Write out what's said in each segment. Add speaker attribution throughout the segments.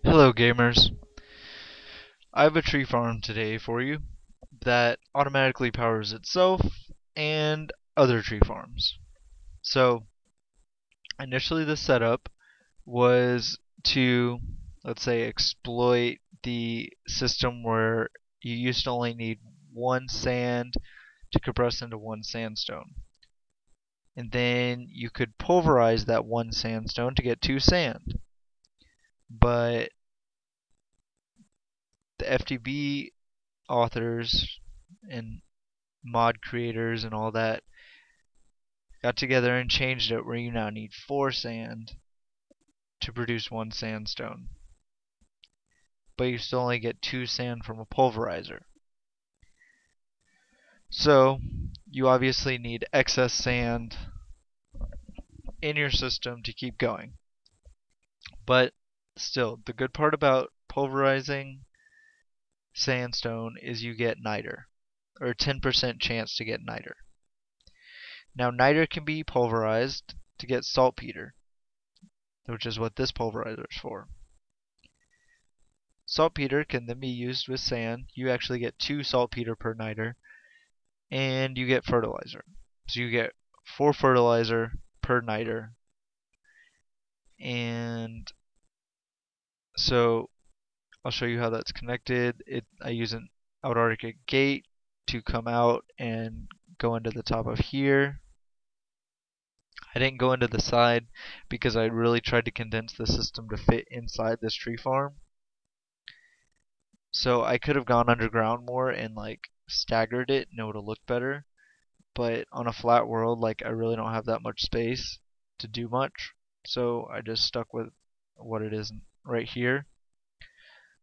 Speaker 1: Hello gamers. I have a tree farm today for you that automatically powers itself and other tree farms. So initially the setup was to, let's say, exploit the system where you used to only need one sand to compress into one sandstone. And then you could pulverize that one sandstone to get two sand. But the FTB authors and mod creators and all that got together and changed it where you now need 4 sand to produce one sandstone. But you still only get 2 sand from a pulverizer. So you obviously need excess sand in your system to keep going. But still, the good part about pulverizing sandstone is you get niter, or a 10% chance to get niter. Now niter can be pulverized to get saltpeter, which is what this pulverizer is for. Saltpeter can then be used with sand. You actually get 2 saltpeter per niter, and you get fertilizer. So you get 4 fertilizer per niter. And so I'll show you how that's connected. I use an outarctic gate to come out and go into the top of here. I didn't go into the side because I really tried to condense the system to fit inside this tree farm. So I could have gone underground more and like staggered it and it would have looked better. But on a flat world, like I really don't have that much space to do much. So I just stuck with what it is right here.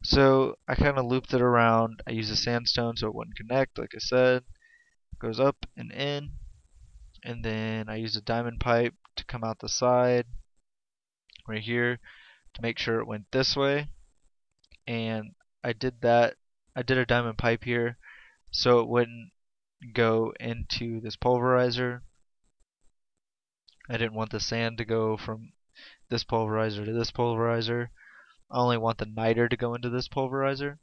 Speaker 1: So I kind of looped it around. I used a sandstone so it wouldn't connect, like I said. It goes up and in. And then I used a diamond pipe to come out the side right here to make sure it went this way. And I did that. I did a diamond pipe here so it wouldn't go into this pulverizer. I didn't want the sand to go from this pulverizer to this pulverizer. I only want the niter to go into this pulverizer.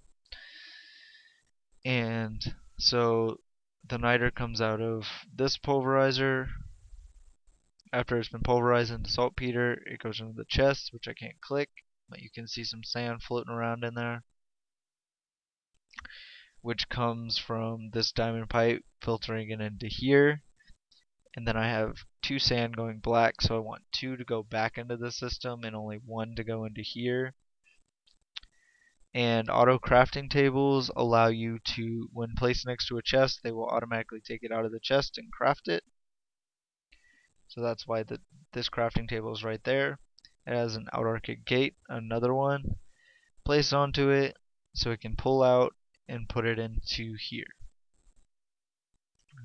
Speaker 1: And so the niter comes out of this pulverizer. After it's been pulverized into saltpeter, it goes into the chest, which I can't click, but you can see some sand floating around in there, which comes from this diamond pipe filtering it into here. And then I have 2 sand going black, so I want 2 to go back into the system and only 1 to go into here. And auto crafting tables allow you to, when placed next to a chest, they will automatically take it out of the chest and craft it. So that's why this crafting table is right there. It has an outarctic gate, another one, placed onto it so it can pull out and put it into here.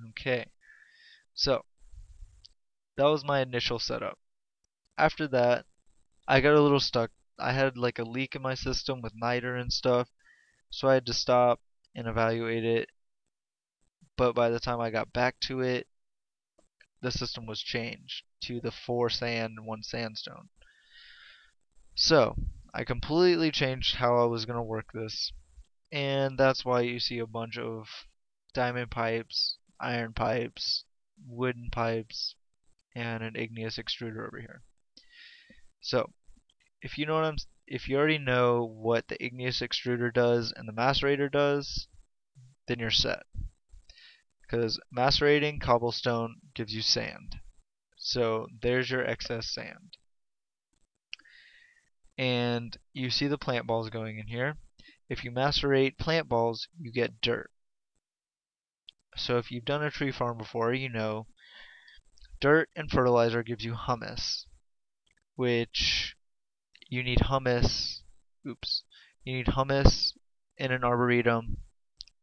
Speaker 1: Okay, so that was my initial setup. After that, I got a little stuck. I had like a leak in my system with niter and stuff, so I had to stop and evaluate it. But by the time I got back to it, the system was changed to the 4 sand and 1 sandstone. So I completely changed how I was going to work this, and that's why you see a bunch of diamond pipes, iron pipes, wooden pipes, and an igneous extruder over here. So if you already know what the igneous extruder does and the macerator does, then you're set. Because macerating cobblestone gives you sand. So there's your excess sand. And you see the plant balls going in here. If you macerate plant balls, you get dirt. So if you've done a tree farm before, you know dirt and fertilizer gives you humus, which you need humus. Oops. You need humus in an arboretum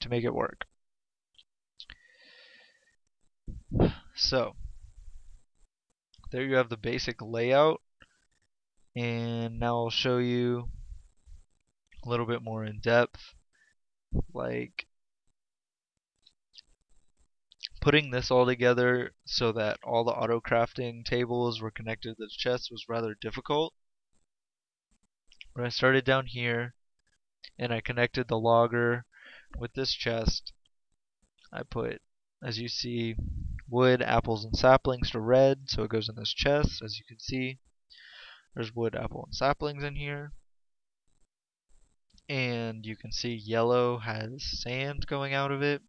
Speaker 1: to make it work. So there you have the basic layout, and now I'll show you a little bit more in depth, like putting this all together so that all the auto crafting tables were connected to the chest was rather difficult. When I started down here and I connected the logger with this chest, I put, as you see, wood, apples, and saplings to red, so it goes in this chest. As you can see, there's wood, apple, and saplings in here. And you can see yellow has sand going out of it.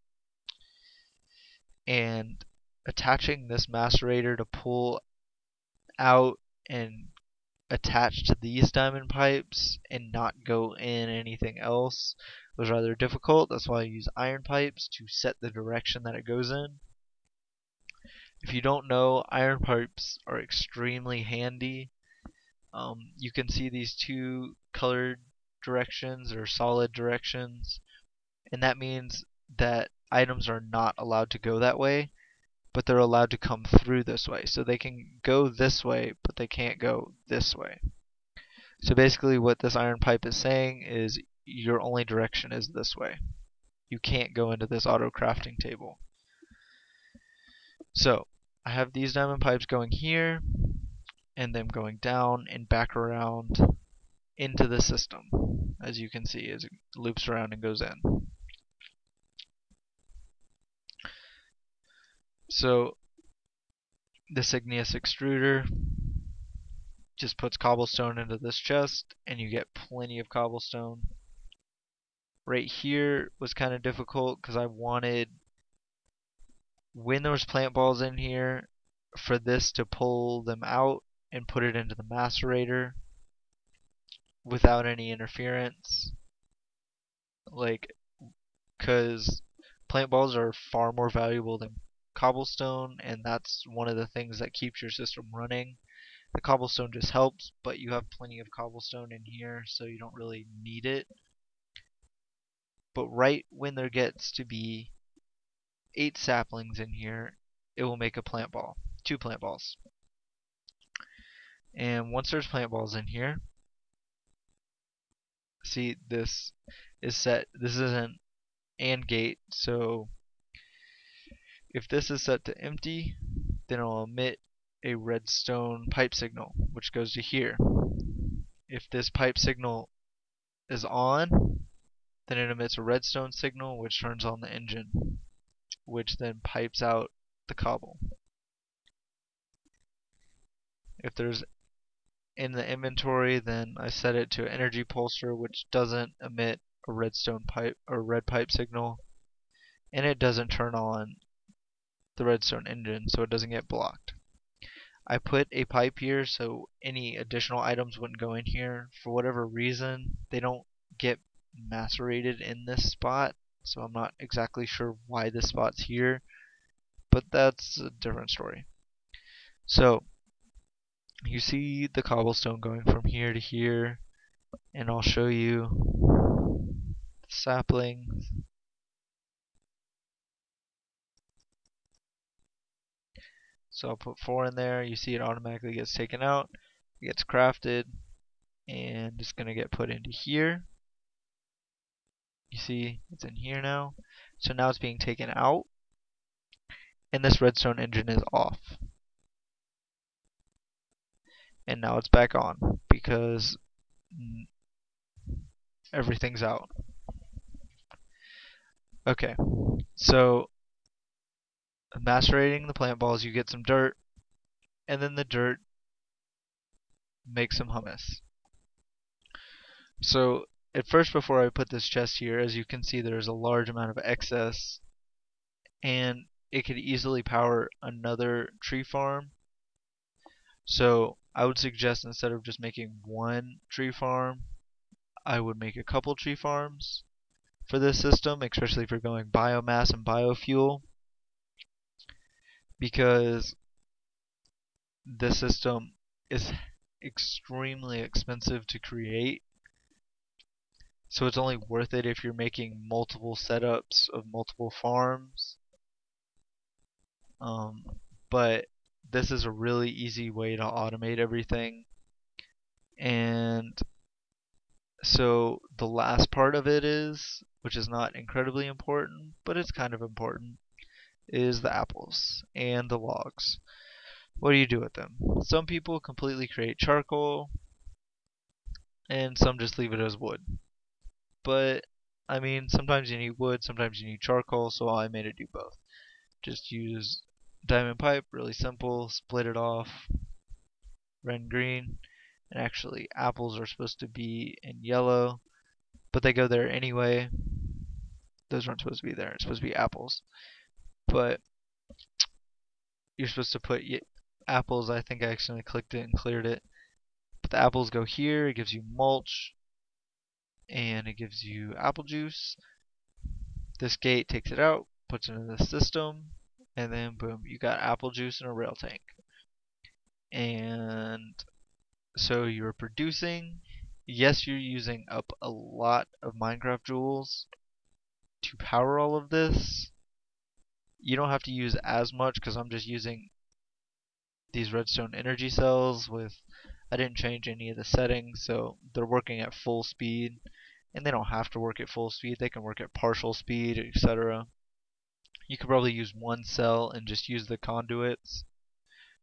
Speaker 1: And attaching this macerator to pull out and attach to these diamond pipes and not go in anything else was rather difficult. That's why I use iron pipes to set the direction that it goes in. If you don't know, iron pipes are extremely handy. You can see these two colored directions or solid directions, and that means that items are not allowed to go that way, but they're allowed to come through this way. So they can go this way, but they can't go this way. So basically what this iron pipe is saying is your only direction is this way. You can't go into this auto crafting table. So I have these diamond pipes going here and them going down and back around into the system, as you can see as it loops around and goes in. So this igneous extruder just puts cobblestone into this chest and you get plenty of cobblestone. Right here was kind of difficult because I wanted, when there was plant balls in here, for this to pull them out and put it into the macerator without any interference. Like, because plant balls are far more valuable than cobblestone, and that's one of the things that keeps your system running. The cobblestone just helps, but you have plenty of cobblestone in here, so you don't really need it. But right when there gets to be 8 saplings in here, it will make a plant ball, 2 plant balls. And once there's plant balls in here, see, this is set, this is an AND gate, so if this is set to empty, then it'll emit a redstone pipe signal, which goes to here. If this pipe signal is on, then it emits a redstone signal, which turns on the engine, which then pipes out the cobble. If there's in the inventory, then I set it to energy pulsar, which doesn't emit a redstone pipe or red pipe signal, and it doesn't turn on the redstone engine, so it doesn't get blocked. I put a pipe here so any additional items wouldn't go in here. For whatever reason, they don't get macerated in this spot, so I'm not exactly sure why this spot's here, but that's a different story. So you see the cobblestone going from here to here, and I'll show you the saplings. So I'll put 4 in there. You see it automatically gets taken out, it gets crafted, and it's going to get put into here. You see it's in here now. So now it's being taken out, and this redstone engine is off. And now it's back on because everything's out. Okay, so macerating the plant balls, you get some dirt, and then the dirt makes some hummus. So at first, before I put this chest here, as you can see, there's a large amount of excess, and it could easily power another tree farm. So I would suggest, instead of just making one tree farm, I would make a couple tree farms for this system, especially if you're going biomass and biofuel, because this system is extremely expensive to create. So it's only worth it if you're making multiple setups of multiple farms. But this is a really easy way to automate everything. And so the last part of it is, which is not incredibly important, but it's kind of important, is the apples and the logs. What do you do with them? Some people completely create charcoal. and some just leave it as wood. But I mean, sometimes you need wood, sometimes you need charcoal, so I made it do both. Just use diamond pipe, really simple, split it off, red and green. And actually, apples are supposed to be in yellow, but they go there anyway. Those aren't supposed to be there. It's supposed to be apples. But you're supposed to put apples. I think I accidentally clicked it and cleared it. But the apples go here. It gives you mulch, and it gives you apple juice. This gate takes it out, puts it in the system, and then boom, you got apple juice in a rail tank. And so you're producing. Yes, you're using up a lot of Minecraft joules to power all of this. You don't have to use as much because I'm just using these redstone energy cells with, I didn't change any of the settings, so they're working at full speed, and they don't have to work at full speed. They can work at partial speed, etc. You could probably use one cell and just use the conduits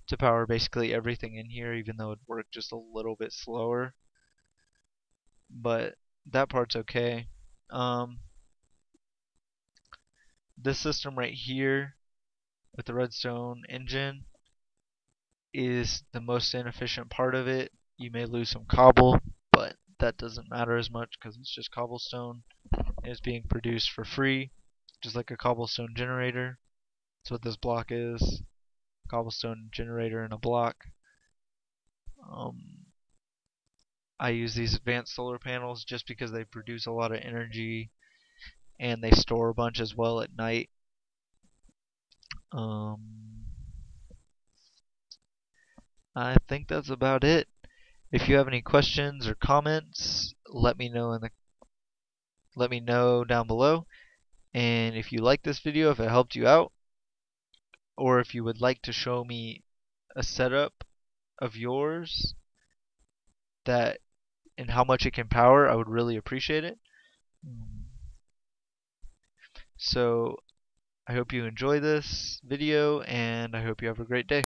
Speaker 1: to power basically everything in here, even though it'd work just a little bit slower. But that part's okay. Um, this system right here with the redstone engine is the most inefficient part of it. You may lose some cobble, but that doesn't matter as much because it's just cobblestone and it's being produced for free, just like a cobblestone generator. That's what this block is. Cobblestone generator in a block. Um, I use these advanced solar panels just because they produce a lot of energy and they store a bunch as well at night. Um, I think that's about it. If you have any questions or comments, let me know down below. And if you like this video, if it helped you out, or if you would like to show me a setup of yours that and how much it can power, I would really appreciate it. So I hope you enjoy this video, and I hope you have a great day.